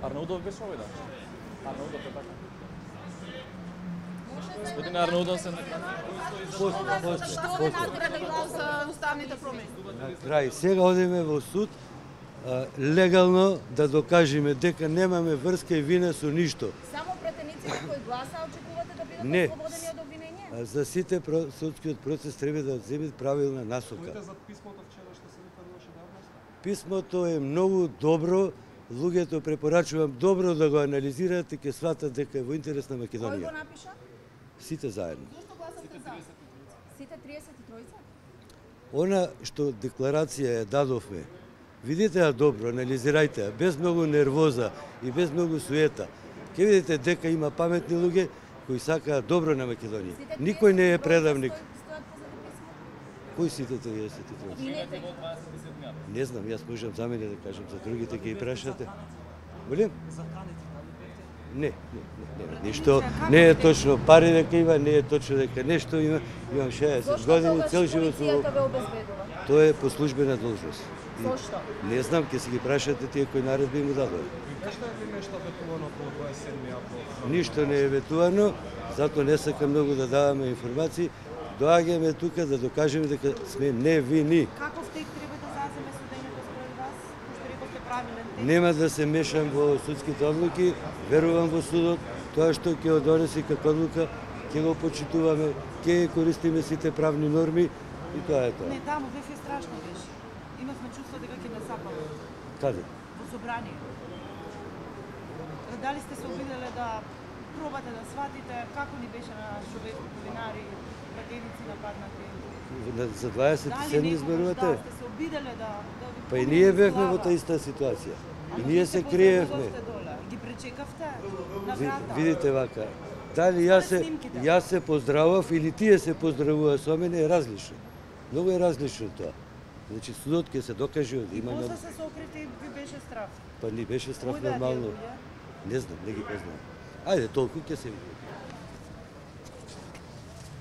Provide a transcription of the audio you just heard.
Арнаудов беше овој, да. Арнаудов е така. Господин Арнаудов се Што ве натера да гласа за уставните промени? на крај. Сега одиме во суд легално да докажеме дека немаме врска и вина со ништо. Само претениците кои гласа очекувате да бидат Не. ослободени од обвинение? За сите судскиот процес треба да земе правилна насока. За писмото вчера што се рекламираше давност? Писмото е многу добро, луѓето препорачувам добро да го анализираат и ќе сватат дека е во интерес на Кој Македонија. го напиша? Сите заедно. Зошто гласавте за? Сите 33-ца? Она што декларација ја дадовме, видите ја добро, анализирајте ја, без многу нервоза и без многу суета. Ќе видите дека има паметни луѓе кои сакаат добро на Македонија. Никој не е предавник. Кои сите 33? Не знам, јас можам за мене да кажам, за другите ќе ги прашате. Молим? Не, ништо не е точно. Пари дека има, не е точно дека нешто има. Имам 60 години, цел живот Зошто тогаш полицијата ве обезбедува? Тоа е по службена должност. Зошто? Не знам, ќе си ги прашате тие кои наредби му дадоа. Нешто е ли нешто ветувано околу 27 април? Ништо не е ветувано, затоа не сакам многу да даваме информации. Доаѓаме тука да докажеме дека сме невини. Каков тек треба да заземе судењето според вас? Пошто рековте правилен тек. Нема да се мешам во судските одлуки, верувам во судот, тоа што ќе го донеси како одлука, ќе го почитуваме, ќе користиме сите правни норми и тоа е тоа. Не, таму беше страшно беше. Имавме чувство дека ќе насапаме Каде? во собрание. Дали сте се обиделе да пробате да сватите како ни беше на човек, новинари, пратеници нападнати? За 27 зборувате? Да, сте се обиделе да Па и ние бевме во таа иста ситуација. И ние се криевме. Ги пречекавте на врата. Видите вака, дали јас се поздравав или тие се поздравува со мене е различно. Многу е различно тоа. Значи судот ќе се докаже од И имаме. после се сокрите и ви беше страф. Па ни беше страф Кој беа тие нормално. луѓе? Не знам, не ги познавам. Ајде, толку ќе се види.